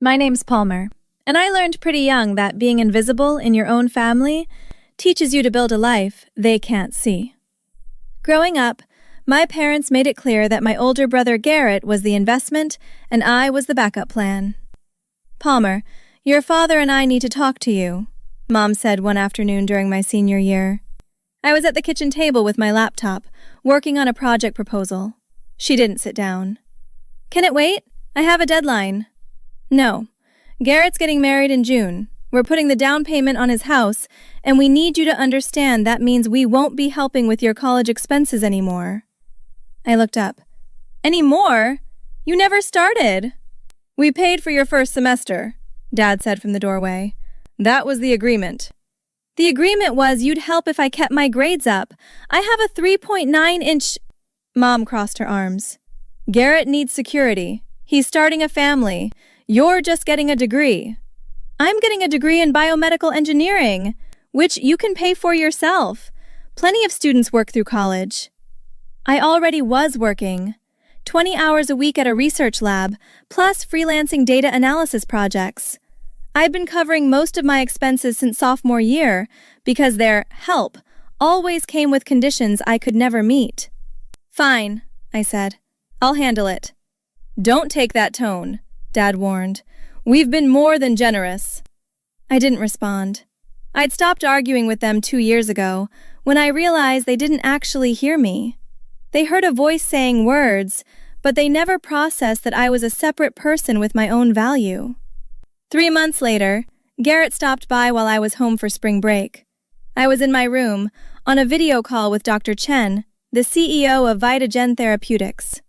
My name's Palmer, and I learned pretty young that being invisible in your own family teaches you to build a life they can't see. Growing up, my parents made it clear that my older brother Garrett was the investment and I was the backup plan. "Palmer, your father and I need to talk to you," Mom said one afternoon during my senior year. I was at the kitchen table with my laptop, working on a project proposal. She didn't sit down. "Can it wait? I have a deadline." "No. Garrett's getting married in June. We're putting the down payment on his house, and we need you to understand that means we won't be helping with your college expenses anymore." I looked up. "Any more? You never started." "We paid for your first semester," Dad said from the doorway. "That was the agreement." "The agreement was you'd help if I kept my grades up. I have a 3.9-inch... Mom crossed her arms. "Garrett needs security. He's starting a family. You're just getting a degree." "I'm getting a degree in biomedical engineering, which you can pay for yourself. Plenty of students work through college." I already was working. 20 hours a week at a research lab, plus freelancing data analysis projects. I'd been covering most of my expenses since sophomore year because their help always came with conditions I could never meet. "Fine," I said. "I'll handle it." "Don't take that tone," Dad warned. "We've been more than generous." I didn't respond. I'd stopped arguing with them 2 years ago when I realized they didn't actually hear me. They heard a voice saying words, but they never processed that I was a separate person with my own value. 3 months later, Garrett stopped by while I was home for spring break. I was in my room, on a video call with Dr. Chen, the CEO of Vitagen Therapeutics.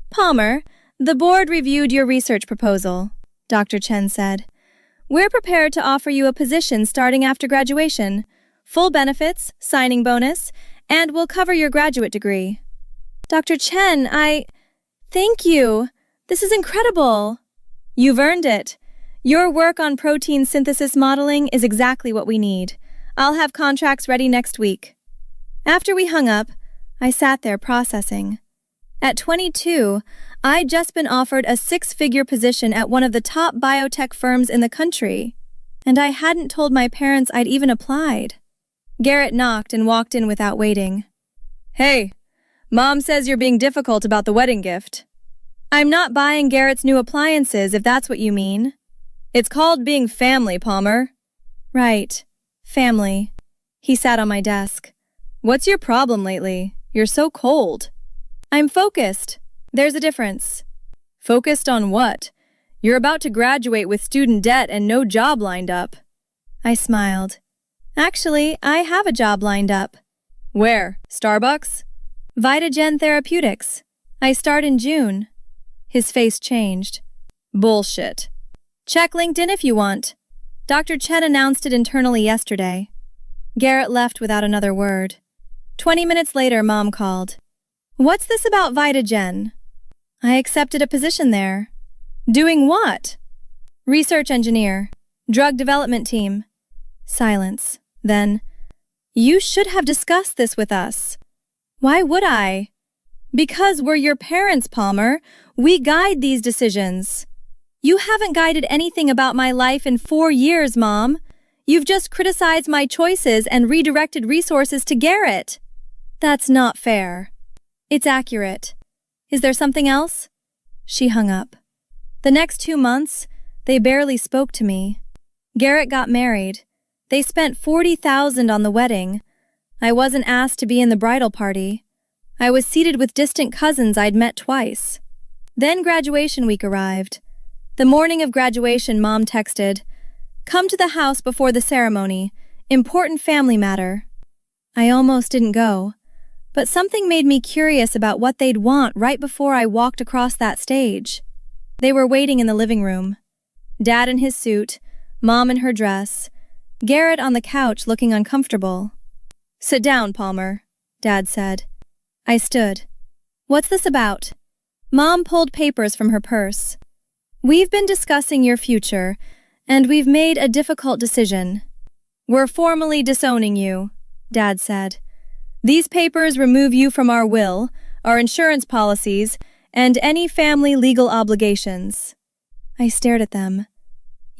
"Palmer, the board reviewed your research proposal," Dr. Chen said. "We're prepared to offer you a position starting after graduation, full benefits, signing bonus, and we'll cover your graduate degree." "Dr. Chen, Thank you. This is incredible." "You've earned it. Your work on protein synthesis modeling is exactly what we need. I'll have contracts ready next week." After we hung up, I sat there processing. At 22, I'd just been offered a 6-figure position at one of the top biotech firms in the country, and I hadn't told my parents I'd even applied. Garrett knocked and walked in without waiting. "Hey, Mom says you're being difficult about the wedding gift." "I'm not buying Garrett's new appliances, if that's what you mean." "It's called being family, Palmer." "Right. Family." He sat on my desk. "What's your problem lately? You're so cold." "I'm focused. There's a difference." "Focused on what? You're about to graduate with student debt and no job lined up." I smiled. "Actually, I have a job lined up." "Where? Starbucks?" "Vitagen Therapeutics. I start in June." His face changed. "Bullshit." "Check LinkedIn if you want. Dr. Chen announced it internally yesterday." Garrett left without another word. 20 minutes later, Mom called. "What's this about Vitagen?" "I accepted a position there." "Doing what?" "Research engineer. Drug development team." Silence. Then, "You should have discussed this with us." "Why would I?" "Because we're your parents, Palmer. We guide these decisions." "You haven't guided anything about my life in 4 years, Mom. You've just criticized my choices and redirected resources to Garrett." "That's not fair." "It's accurate. Is there something else?" She hung up. The next 2 months, they barely spoke to me. Garrett got married. They spent $40,000 on the wedding. I wasn't asked to be in the bridal party. I was seated with distant cousins I'd met twice. Then graduation week arrived. The morning of graduation, Mom texted, "Come to the house before the ceremony. Important family matter." I almost didn't go, but something made me curious about what they'd want right before I walked across that stage. They were waiting in the living room. Dad in his suit, Mom in her dress, Garrett on the couch looking uncomfortable. "Sit down, Palmer," Dad said. I stood. "What's this about?" Mom pulled papers from her purse. "We've been discussing your future, and we've made a difficult decision." "We're formally disowning you," Dad said. "These papers remove you from our will, our insurance policies, and any family legal obligations." I stared at them.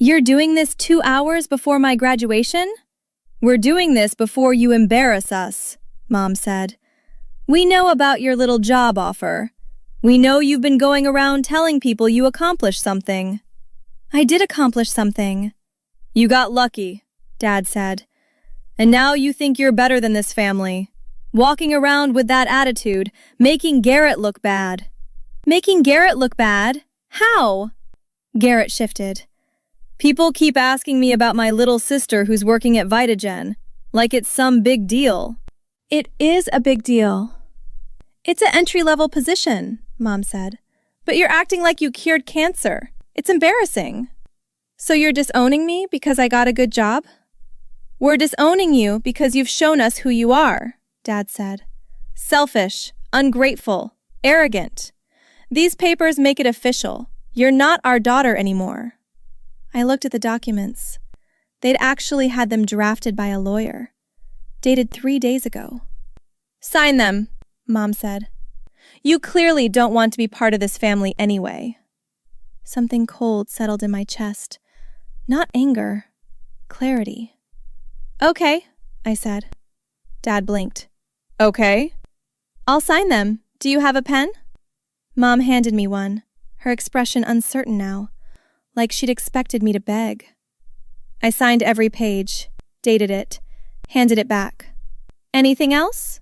You're doing this 2 hours before my graduation? We're doing this before you embarrass us, Mom said. We know about your little job offer. We know you've been going around telling people you accomplished something. I did accomplish something. You got lucky, Dad said. And now you think you're better than this family. Walking around with that attitude, making Garrett look bad. Making Garrett look bad? How? Garrett shifted. People keep asking me about my little sister who's working at Vitagen, like it's some big deal. It is a big deal. It's an entry-level position, Mom said. But you're acting like you cured cancer. It's embarrassing. So you're disowning me because I got a good job? We're disowning you because you've shown us who you are, Dad said. Selfish, ungrateful, arrogant. These papers make it official. You're not our daughter anymore. I looked at the documents. They'd actually had them drafted by a lawyer, dated 3 days ago. Sign them, Mom said. You clearly don't want to be part of this family anyway. Something cold settled in my chest. Not anger, clarity. Okay, I said. Dad blinked. Okay. I'll sign them. Do you have a pen? Mom handed me one, her expression uncertain now, like she'd expected me to beg. I signed every page, dated it, handed it back. Anything else?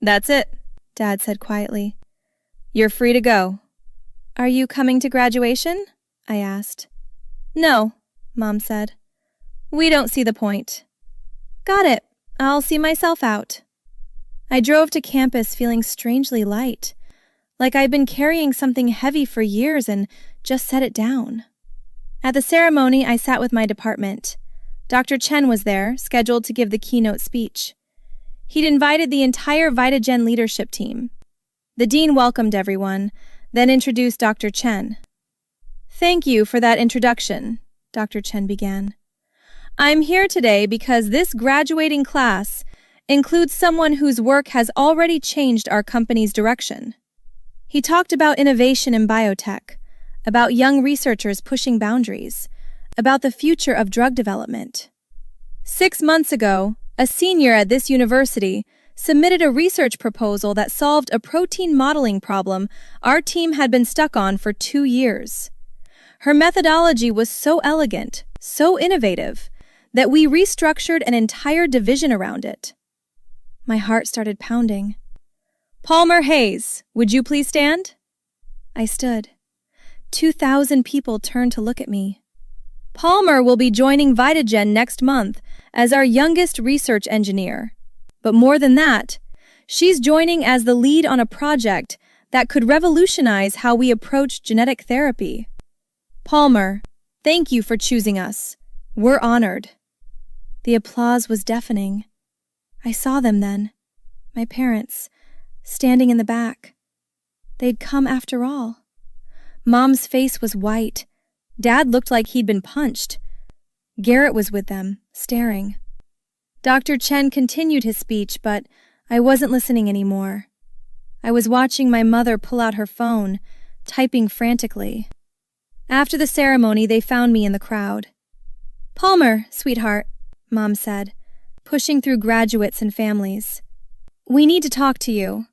That's it, Dad said quietly. You're free to go. Are you coming to graduation? I asked. No, Mom said. We don't see the point. Got it. I'll see myself out. I drove to campus feeling strangely light, like I'd been carrying something heavy for years and just set it down. At the ceremony, I sat with my department. Dr. Chen was there, scheduled to give the keynote speech. He'd invited the entire Vitagen leadership team. The dean welcomed everyone, then introduced Dr. Chen. Thank you for that introduction, Dr. Chen began. I'm here today because this graduating class includes someone whose work has already changed our company's direction. He talked about innovation in biotech, about young researchers pushing boundaries, about the future of drug development. 6 months ago, a senior at this university submitted a research proposal that solved a protein modeling problem our team had been stuck on for 2 years. Her methodology was so elegant, so innovative, that we restructured an entire division around it. My heart started pounding. Palmer Hayes, would you please stand? I stood. 2,000 people turned to look at me. Palmer will be joining Vitagen next month as our youngest research engineer. But more than that, she's joining as the lead on a project that could revolutionize how we approach genetic therapy. Palmer, thank you for choosing us. We're honored. The applause was deafening. I saw them then, my parents, standing in the back. They'd come after all. Mom's face was white. Dad looked like he'd been punched. Garrett was with them, staring. Dr. Chen continued his speech, but I wasn't listening anymore. I was watching my mother pull out her phone, typing frantically. After the ceremony, they found me in the crowd. Palmer, sweetheart, Mom said, pushing through graduates and families. We need to talk to you.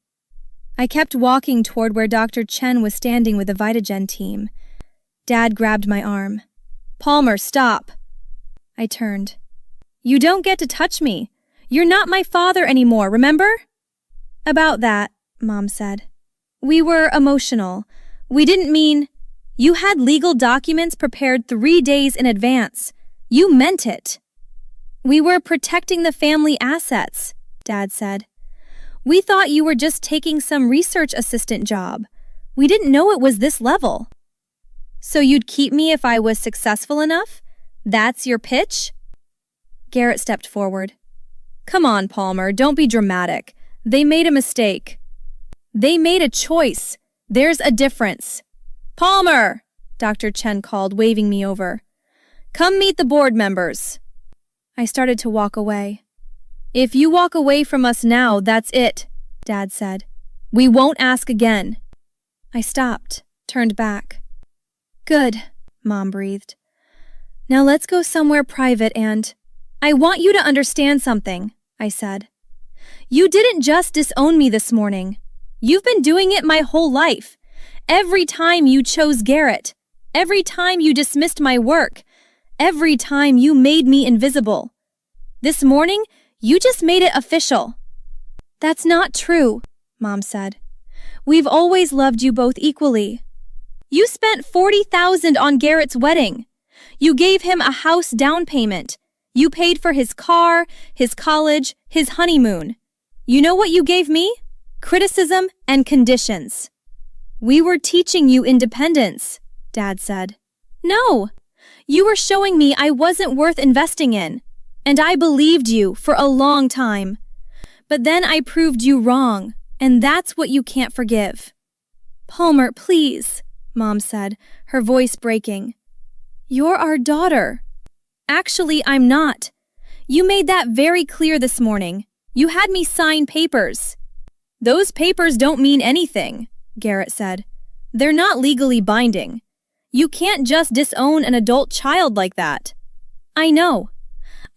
I kept walking toward where Dr. Chen was standing with the Vitagen team. Dad grabbed my arm. Palmer, stop. I turned. You don't get to touch me. You're not my father anymore, remember? About that, Mom said. We were emotional. We didn't mean... You had legal documents prepared 3 days in advance. You meant it. We were protecting the family assets, Dad said. We thought you were just taking some research assistant job. We didn't know it was this level. So you'd keep me if I was successful enough? That's your pitch? Garrett stepped forward. Come on, Palmer, don't be dramatic. They made a mistake. They made a choice. There's a difference. Palmer, Dr. Chen called, waving me over. Come meet the board members. I started to walk away. If you walk away from us now, that's it, Dad said. We won't ask again. I stopped, turned back. Good, Mom breathed. Now let's go somewhere private and— I want you to understand something, I said. You didn't just disown me this morning. You've been doing it my whole life. Every time you chose Garrett, every time you dismissed my work, every time you made me invisible. This morning, you just made it official. That's not true, Mom said. We've always loved you both equally. You spent $40,000 on Garrett's wedding. You gave him a house down payment. You paid for his car, his college, his honeymoon. You know what you gave me? Criticism and conditions. We were teaching you independence, Dad said. No, you were showing me I wasn't worth investing in, and I believed you for a long time. But then I proved you wrong, and that's what you can't forgive. Palmer, please, Mom said, her voice breaking. You're our daughter. Actually, I'm not. You made that very clear this morning. You had me sign papers. Those papers don't mean anything, Garrett said. They're not legally binding. You can't just disown an adult child like that. I know.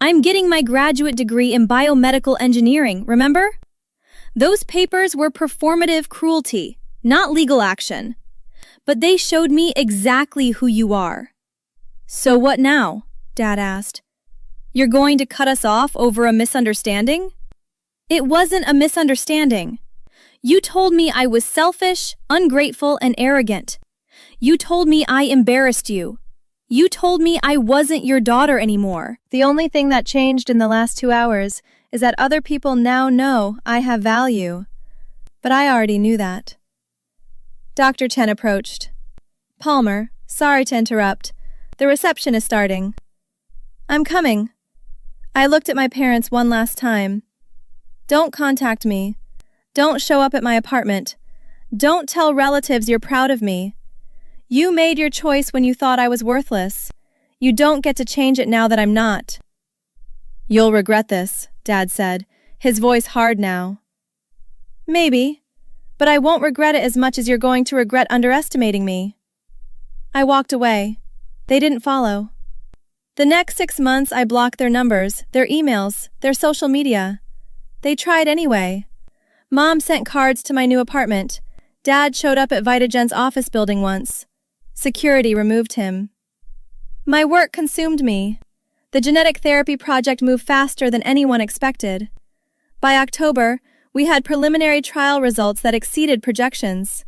I'm getting my graduate degree in biomedical engineering, remember? Those papers were performative cruelty, not legal action. But they showed me exactly who you are. So what now? Dad asked. You're going to cut us off over a misunderstanding? It wasn't a misunderstanding. You told me I was selfish, ungrateful, and arrogant. You told me I embarrassed you. You told me I wasn't your daughter anymore. The only thing that changed in the last 2 hours is that other people now know I have value. But I already knew that. Dr. Chen approached. Palmer, sorry to interrupt. The reception is starting. I'm coming. I looked at my parents one last time. Don't contact me. Don't show up at my apartment. Don't tell relatives you're proud of me. You made your choice when you thought I was worthless. You don't get to change it now that I'm not. You'll regret this, Dad said, his voice hard now. Maybe, but I won't regret it as much as you're going to regret underestimating me. I walked away. They didn't follow. The next 6 months I blocked their numbers, their emails, their social media. They tried anyway. Mom sent cards to my new apartment. Dad showed up at Vitagen's office building once. Security removed him. My work consumed me. The genetic therapy project moved faster than anyone expected. By October, we had preliminary trial results that exceeded projections.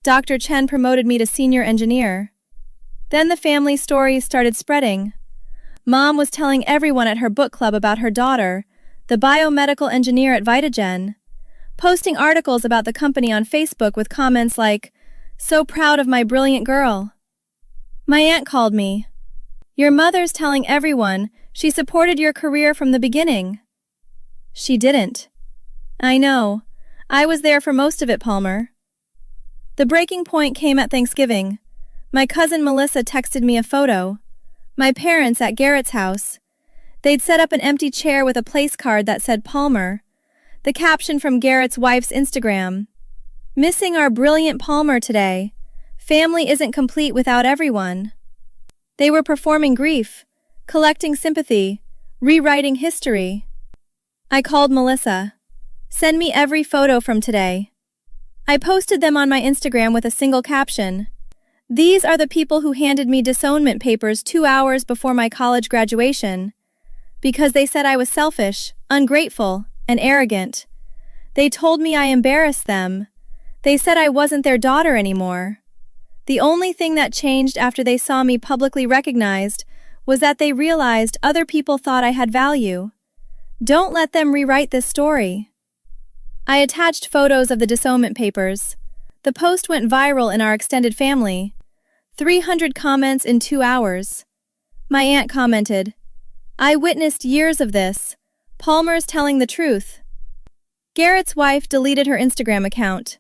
Dr. Chen promoted me to senior engineer. Then the family stories started spreading. Mom was telling everyone at her book club about her daughter, the biomedical engineer at Vitagen, posting articles about the company on Facebook with comments like, "So proud of my brilliant girl." My aunt called me. "Your mother's telling everyone she supported your career from the beginning." She didn't. I know. I was there for most of it, Palmer. The breaking point came at Thanksgiving. My cousin Melissa texted me a photo. My parents at Garrett's house. They'd set up an empty chair with a place card that said Palmer. The caption from Garrett's wife's Instagram. Missing our brilliant Palmer today. Family isn't complete without everyone. They were performing grief, collecting sympathy, rewriting history. I called Melissa. Send me every photo from today. I posted them on my Instagram with a single caption. These are the people who handed me disownment papers 2 hours before my college graduation. Because they said I was selfish, ungrateful, and arrogant. They told me I embarrassed them. They said I wasn't their daughter anymore. The only thing that changed after they saw me publicly recognized was that they realized other people thought I had value. Don't let them rewrite this story. I attached photos of the disownment papers. The post went viral in our extended family. 300 comments in 2 hours. My aunt commented, I witnessed years of this. Palmer's telling the truth. Garrett's wife deleted her Instagram account.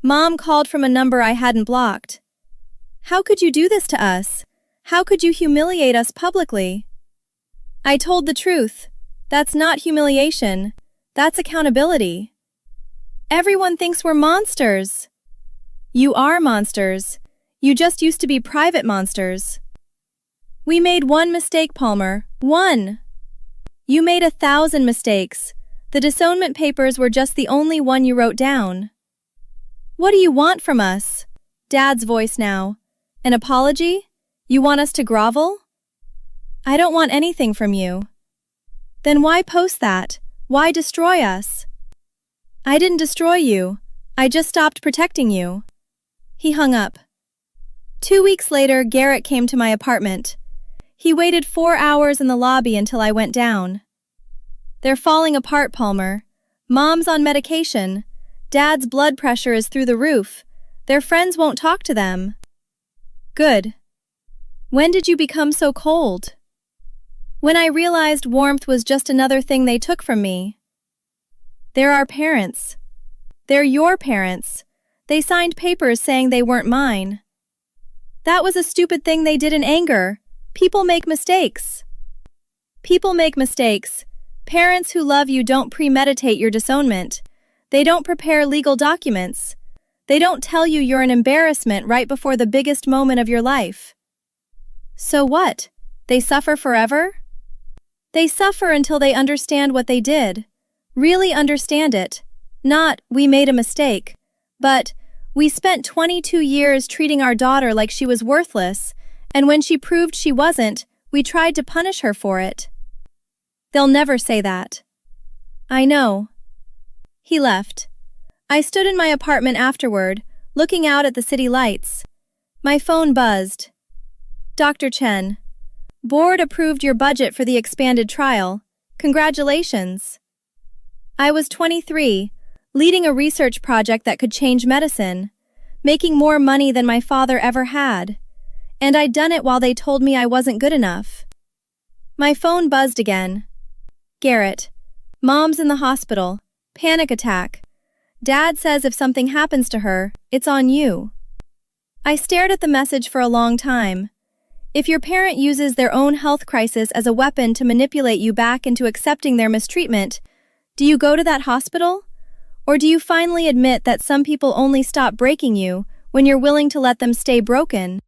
Mom called from a number I hadn't blocked. How could you do this to us? How could you humiliate us publicly? I told the truth. That's not humiliation. That's accountability. Everyone thinks we're monsters. You are monsters. You just used to be private monsters. We made one mistake, Palmer. One! You made 1,000 mistakes. The disownment papers were just the only one you wrote down. What do you want from us? Dad's voice now. An apology? You want us to grovel? I don't want anything from you. Then why post that? Why destroy us? I didn't destroy you. I just stopped protecting you. He hung up. 2 weeks later, Garrett came to my apartment. He waited 4 hours in the lobby until I went down. They're falling apart, Palmer. Mom's on medication. Dad's blood pressure is through the roof. Their friends won't talk to them. Good. When did you become so cold? When I realized warmth was just another thing they took from me. They're our parents. They're your parents. They signed papers saying they weren't mine. That was a stupid thing they did in anger. People make mistakes. People make mistakes. Parents who love you don't premeditate your disownment. They don't prepare legal documents. They don't tell you you're an embarrassment right before the biggest moment of your life. So what? They suffer forever? They suffer until they understand what they did. Really understand it. Not, we made a mistake. But, we spent 22 years treating our daughter like she was worthless, and when she proved she wasn't, we tried to punish her for it. They'll never say that. I know. He left. I stood in my apartment afterward, looking out at the city lights. My phone buzzed. Dr. Chen. Board approved your budget for the expanded trial. Congratulations. I was 23, leading a research project that could change medicine, making more money than my father ever had. And I'd done it while they told me I wasn't good enough. My phone buzzed again. Garrett. Mom's in the hospital. Panic attack. Dad says if something happens to her, it's on you. I stared at the message for a long time. If your parent uses their own health crisis as a weapon to manipulate you back into accepting their mistreatment, do you go to that hospital? Or do you finally admit that some people only stop breaking you when you're willing to let them stay broken?